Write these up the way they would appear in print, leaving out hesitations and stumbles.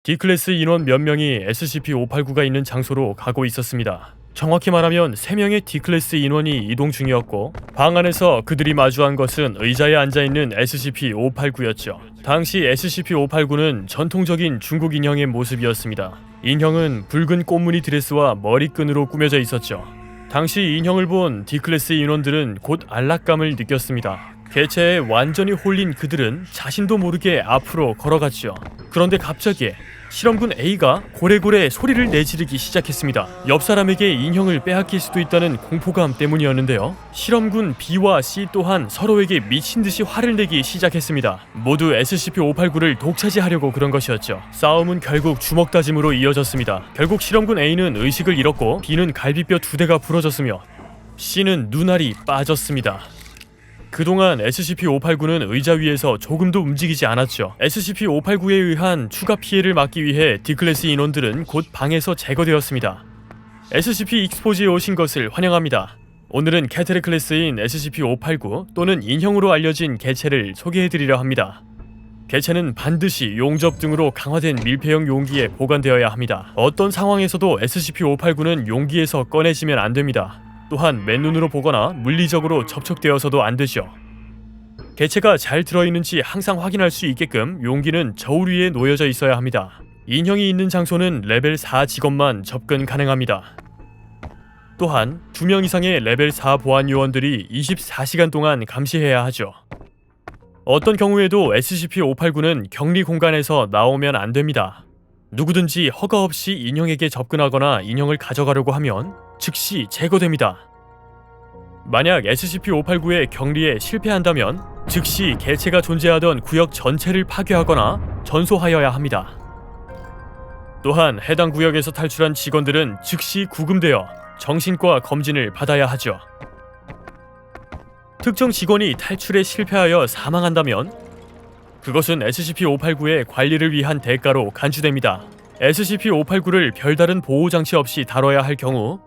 D클래스 인원 몇 명이 SCP-589가 있는 장소로 가고 있었습니다. 정확히 말하면 3명의 D클래스 인원이 이동 중이었고 방 안에서 그들이 마주한 것은 의자에 앉아있는 SCP-589였죠. 당시 SCP-589는 전통적인 중국 인형의 모습이었습니다. 인형은 붉은 꽃무늬 드레스와 머리끈으로 꾸며져 있었죠. 당시 인형을 본 D클래스 인원들은 곧 안락감을 느꼈습니다. 개체에 완전히 홀린 그들은 자신도 모르게 앞으로 걸어갔죠. 그런데 갑자기 실험군 A가 고래고래 소리를 내지르기 시작했습니다. 옆 사람에게 인형을 빼앗길 수도 있다는 공포감 때문이었는데요. 실험군 B와 C 또한 서로에게 미친듯이 화를 내기 시작했습니다. 모두 SCP-589를 독차지하려고 그런 것이었죠. 싸움은 결국 주먹 다짐으로 이어졌습니다. 결국 실험군 A는 의식을 잃었고 B는 갈비뼈 2대가 부러졌으며 C는 눈알이 빠졌습니다. 그동안 SCP-589는 의자 위에서 조금도 움직이지 않았죠. SCP-589에 의한 추가 피해를 막기 위해 D클래스 인원들은 곧 방에서 제거되었습니다. SCP 익스포즈에 오신 것을 환영합니다. 오늘은 캐테르 클래스인 SCP-589 또는 인형으로 알려진 개체를 소개해드리려 합니다. 개체는 반드시 용접 등으로 강화된 밀폐형 용기에 보관되어야 합니다. 어떤 상황에서도 SCP-589는 용기에서 꺼내지면 안됩니다. 또한 맨눈으로 보거나 물리적으로 접촉되어서도 안되죠. 개체가 잘 들어있는지 항상 확인할 수 있게끔 용기는 저울 위에 놓여져 있어야 합니다. 인형이 있는 장소는 레벨 4 직원만 접근 가능합니다. 또한 2명 이상의 레벨 4 보안 요원들이 24시간 동안 감시해야 하죠. 어떤 경우에도 SCP-589는 격리 공간에서 나오면 안됩니다. 누구든지 허가 없이 인형에게 접근하거나 인형을 가져가려고 하면 즉시 제거됩니다. 만약 SCP-589의 격리에 실패한다면 즉시 개체가 존재하던 구역 전체를 파괴하거나 전소하여야 합니다. 또한 해당 구역에서 탈출한 직원들은 즉시 구금되어 정신과 검진을 받아야 하죠. 특정 직원이 탈출에 실패하여 사망한다면 그것은 SCP-589의 관리를 위한 대가로 간주됩니다. SCP-589를 별다른 보호장치 없이 다뤄야 할 경우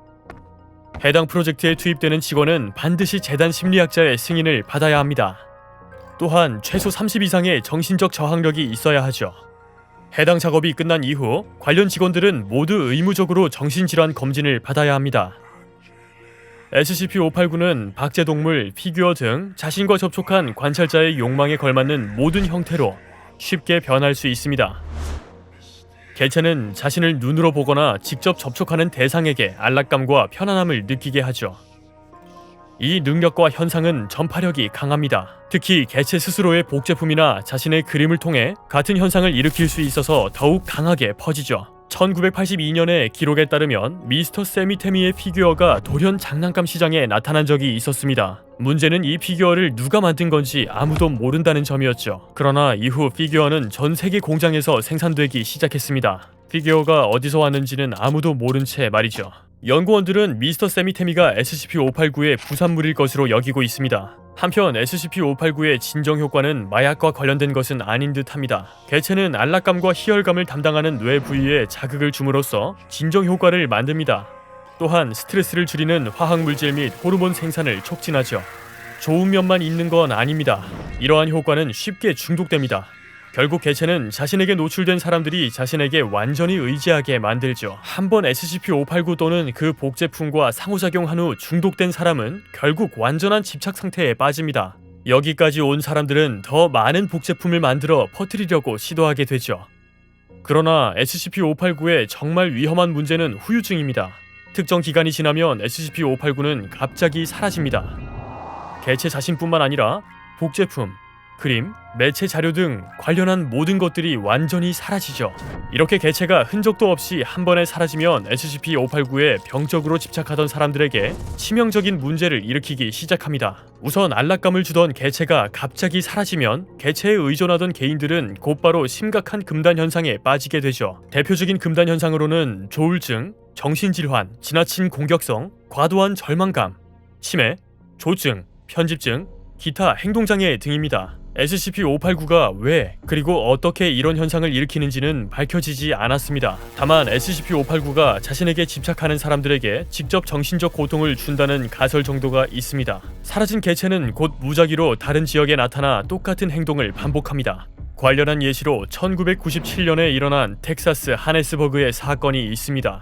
해당 프로젝트에 투입되는 직원은 반드시 재단 심리학자의 승인을 받아야 합니다. 또한 최소 30 이상의 정신적 저항력이 있어야 하죠. 해당 작업이 끝난 이후 관련 직원들은 모두 의무적으로 정신질환 검진을 받아야 합니다. SCP-589는 박제동물, 피규어 등 자신과 접촉한 관찰자의 욕망에 걸맞는 모든 형태로 쉽게 변할 수 있습니다. 개체는 자신을 눈으로 보거나 직접 접촉하는 대상에게 안락감과 편안함을 느끼게 하죠. 이 능력과 현상은 전파력이 강합니다. 특히 개체 스스로의 복제품이나 자신의 그림을 통해 같은 현상을 일으킬 수 있어서 더욱 강하게 퍼지죠. 1982년의 기록에 따르면 미스터 세미테미의 피규어가 돌연 장난감 시장에 나타난 적이 있었습니다. 문제는 이 피규어를 누가 만든 건지 아무도 모른다는 점이었죠. 그러나 이후 피규어는 전 세계 공장에서 생산되기 시작했습니다. 피규어가 어디서 왔는지는 아무도 모른 채 말이죠. 연구원들은 미스터 세미테미가 SCP-589의 부산물일 것으로 여기고 있습니다. 한편 SCP-589의 진정 효과는 마약과 관련된 것은 아닌 듯합니다. 개체는 안락감과 희열감을 담당하는 뇌 부위에 자극을 줌으로써 진정 효과를 만듭니다. 또한 스트레스를 줄이는 화학물질 및 호르몬 생산을 촉진하죠. 좋은 면만 있는 건 아닙니다. 이러한 효과는 쉽게 중독됩니다. 결국 개체는 자신에게 노출된 사람들이 자신에게 완전히 의지하게 만들죠. 한번 SCP-589 또는 그 복제품과 상호작용한 후 중독된 사람은 결국 완전한 집착 상태에 빠집니다. 여기까지 온 사람들은 더 많은 복제품을 만들어 퍼뜨리려고 시도하게 되죠. 그러나 SCP-589의 정말 위험한 문제는 후유증입니다. 특정 기간이 지나면 SCP-589는 갑자기 사라집니다. 개체 자신뿐만 아니라 복제품, 그림, 매체 자료 등 관련한 모든 것들이 완전히 사라지죠. 이렇게 개체가 흔적도 없이 한 번에 사라지면 SCP-589에 병적으로 집착하던 사람들에게 치명적인 문제를 일으키기 시작합니다. 우선 안락감을 주던 개체가 갑자기 사라지면 개체에 의존하던 개인들은 곧바로 심각한 금단 현상에 빠지게 되죠. 대표적인 금단 현상으로는 조울증, 정신질환, 지나친 공격성, 과도한 절망감, 치매, 조증, 편집증, 기타 행동장애 등입니다. SCP-589가 왜 그리고 어떻게 이런 현상을 일으키는지는 밝혀지지 않았습니다. 다만 SCP-589가 자신에게 집착하는 사람들에게 직접 정신적 고통을 준다는 가설 정도가 있습니다. 사라진 개체는 곧 무작위로 다른 지역에 나타나 똑같은 행동을 반복합니다. 관련한 예시로 1997년에 일어난 텍사스 하네스버그의 사건이 있습니다.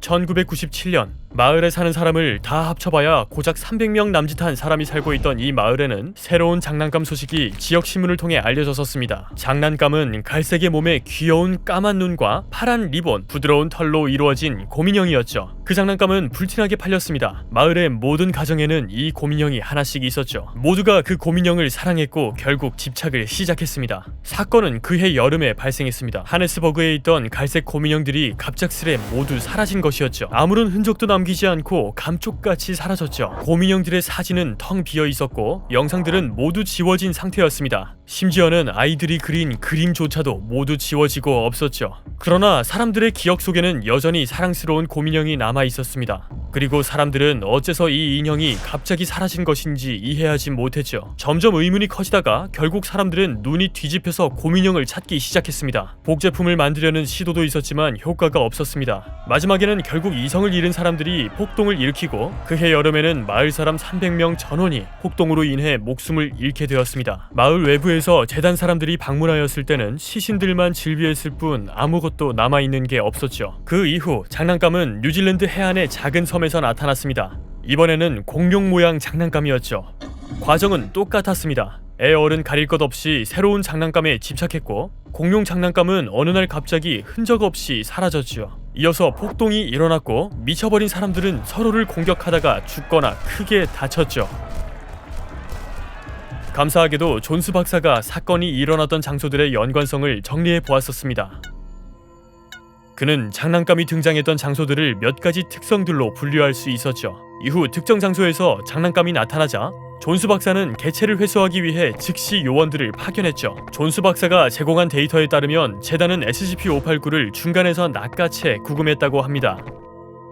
1997년 마을에 사는 사람을 다 합쳐봐야 고작 300명 남짓한 사람이 살고 있던 이 마을에는 새로운 장난감 소식이 지역신문을 통해 알려졌었습니다. 장난감은 갈색의 몸에 귀여운 까만 눈과 파란 리본, 부드러운 털로 이루어진 곰인형이었죠. 그 장난감은 불티나게 팔렸습니다. 마을의 모든 가정에는 이 곰인형이 하나씩 있었죠. 모두가 그 곰인형을 사랑했고 결국 집착을 시작했습니다. 사건은 그해 여름에 발생했습니다. 하네스버그에 있던 갈색 곰인형들이 갑작스레 모두 사라진 것이었죠. 아무런 흔적도 남기지 않고 감쪽같이 사라졌죠. 곰인형들의 사진은 텅 비어 있었고 영상들은 모두 지워진 상태였습니다. 심지어는 아이들이 그린 그림조차도 모두 지워지고 없었죠. 그러나 사람들의 기억 속에는 여전히 사랑스러운 곰인형이 남아 있었습니다. 그리고 사람들은 어째서 이 인형이 갑자기 사라진 것인지 이해하지 못했죠. 점점 의문이 커지다가 결국 사람들은 눈이 뒤집혀서 곰인형을 찾기 시작했습니다. 복제품을 만들려는 시도도 있었지만 효과가 없었습니다. 마지막에는 결국 이성을 잃은 사람들이 폭동을 일으키고 그해 여름에는 마을 사람 300명 전원이 폭동으로 인해 목숨을 잃게 되었습니다. 마을 외부에서 재단 사람들이 방문하였을 때는 시신들만 질비했을 뿐 아무것도 남아있는 게 없었죠. 그 이후 장난감은 뉴질랜드 해안의 작은 섬에서 나타났습니다. 이번에는 공룡 모양 장난감이었죠. 과정은 똑같았습니다. 애어른 가릴 것 없이 새로운 장난감에 집착했고 공룡 장난감은 어느 날 갑자기 흔적 없이 사라졌죠. 이어서 폭동이 일어났고 미쳐버린 사람들은 서로를 공격하다가 죽거나 크게 다쳤죠. 감사하게도 존스 박사가 사건이 일어났던 장소들의 연관성을 정리해 보았었습니다. 그는 장난감이 등장했던 장소들을 몇 가지 특성들로 분류할 수 있었죠. 이후 특정 장소에서 장난감이 나타나자 존스 박사는 개체를 회수하기 위해 즉시 요원들을 파견했죠. 존스 박사가 제공한 데이터에 따르면 재단은 SCP-589를 중간에서 낚아채 구금했다고 합니다.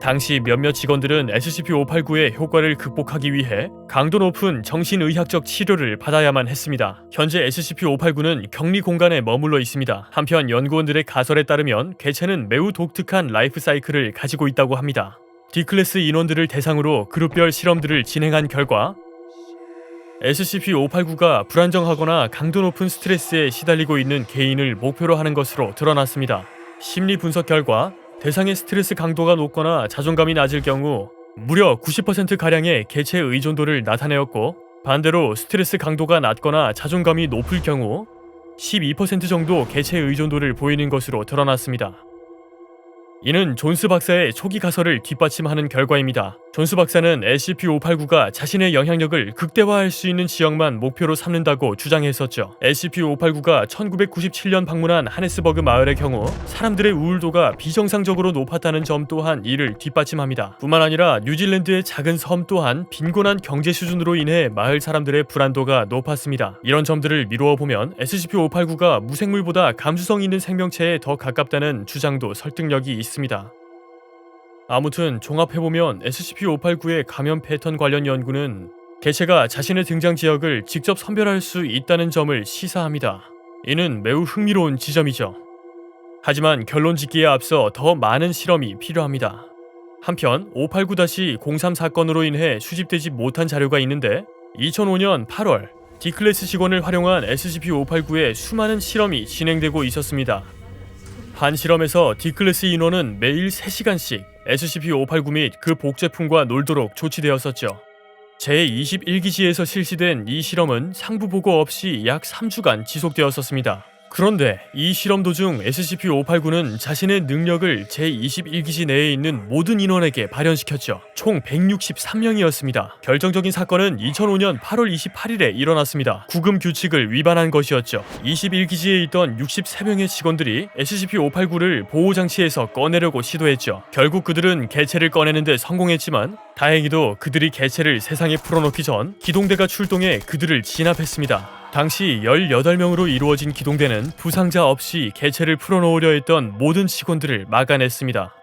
당시 몇몇 직원들은 SCP-589의 효과를 극복하기 위해 강도 높은 정신의학적 치료를 받아야만 했습니다. 현재 SCP-589는 격리 공간에 머물러 있습니다. 한편 연구원들의 가설에 따르면 개체는 매우 독특한 라이프 사이클을 가지고 있다고 합니다. D클래스 인원들을 대상으로 그룹별 실험들을 진행한 결과 SCP-589가 불안정하거나 강도 높은 스트레스에 시달리고 있는 개인을 목표로 하는 것으로 드러났습니다. 심리 분석 결과 대상의 스트레스 강도가 높거나 자존감이 낮을 경우 무려 90%가량의 개체 의존도를 나타내었고 반대로 스트레스 강도가 낮거나 자존감이 높을 경우 12% 정도 개체 의존도를 보이는 것으로 드러났습니다. 이는 존스 박사의 초기 가설을 뒷받침하는 결과입니다. 존스 박사는 SCP-589가 자신의 영향력을 극대화할 수 있는 지역만 목표로 삼는다고 주장했었죠. SCP-589가 1997년 방문한 하네스버그 마을의 경우 사람들의 우울도가 비정상적으로 높았다는 점 또한 이를 뒷받침합니다. 뿐만 아니라 뉴질랜드의 작은 섬 또한 빈곤한 경제 수준으로 인해 마을 사람들의 불안도가 높았습니다. 이런 점들을 미루어 보면 SCP-589가 무생물보다 감수성 있는 생명체에 더 가깝다는 주장도 설득력이 있습니다. 아무튼 종합해보면 SCP-589의 감염 패턴 관련 연구는 개체가 자신의 등장 지역을 직접 선별할 수 있다는 점을 시사합니다. 이는 매우 흥미로운 지점이죠. 하지만 결론 짓기에 앞서 더 많은 실험이 필요합니다. 한편 589-03 사건으로 인해 수집되지 못한 자료가 있는데 2005년 8월 D클래스 직원을 활용한 SCP-589의 수많은 실험이 진행되고 있었습니다. 한 실험에서 D클래스 인원은 매일 3시간씩 SCP-589 및 그 복제품과 놀도록 조치되었었죠. 제21기지에서 실시된 이 실험은 상부 보고 없이 약 3주간 지속되었었습니다. 그런데 이 실험 도중 SCP-589는 자신의 능력을 제21기지 내에 있는 모든 인원에게 발현시켰죠. 총 163명이었습니다. 결정적인 사건은 2005년 8월 28일에 일어났습니다. 구금 규칙을 위반한 것이었죠. 21기지에 있던 63명의 직원들이 SCP-589를 보호장치에서 꺼내려고 시도했죠. 결국 그들은 개체를 꺼내는데 성공했지만 다행히도 그들이 개체를 세상에 풀어놓기 전 기동대가 출동해 그들을 진압했습니다. 당시 18명으로 이루어진 기동대는 부상자 없이 개체를 풀어놓으려 했던 모든 직원들을 막아냈습니다.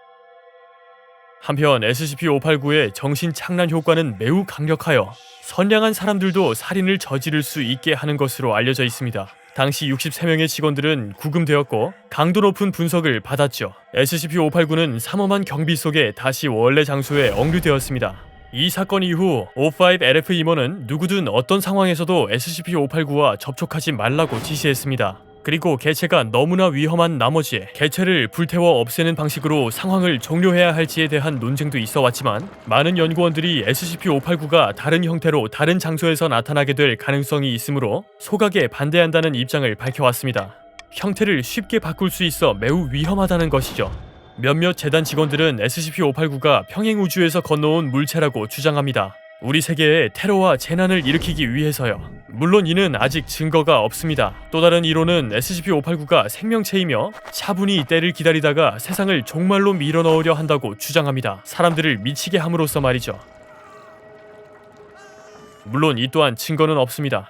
한편 SCP-589의 정신 착란 효과는 매우 강력하여 선량한 사람들도 살인을 저지를 수 있게 하는 것으로 알려져 있습니다. 당시 63명의 직원들은 구금되었고 강도 높은 분석을 받았죠. SCP-589는 삼엄한 경비 속에 다시 원래 장소에 억류되었습니다. 이 사건 이후 O5LF 임원은 누구든 어떤 상황에서도 SCP-589와 접촉하지 말라고 지시했습니다. 그리고 개체가 너무나 위험한 나머지 개체를 불태워 없애는 방식으로 상황을 종료해야 할지에 대한 논쟁도 있어 왔지만, 많은 연구원들이 SCP-589가 다른 형태로 다른 장소에서 나타나게 될 가능성이 있으므로 소각에 반대한다는 입장을 밝혀왔습니다. 형태를 쉽게 바꿀 수 있어 매우 위험하다는 것이죠. 몇몇 재단 직원들은 SCP-589가 평행우주에서 건너온 물체라고 주장합니다. 우리 세계에 테러와 재난을 일으키기 위해서요. 물론 이는 아직 증거가 없습니다. 또 다른 이론은 SCP-589가 생명체이며 차분히 때를 기다리다가 세상을 종말로 밀어넣으려 한다고 주장합니다. 사람들을 미치게 함으로써 말이죠. 물론 이 또한 증거는 없습니다.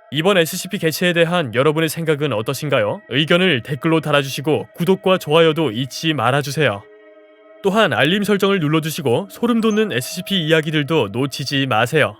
이번 SCP 개체에 대한 여러분의 생각은 어떠신가요? 의견을 댓글로 달아주시고 구독과 좋아요도 잊지 말아주세요. 또한 알림 설정을 눌러주시고 소름 돋는 SCP 이야기들도 놓치지 마세요.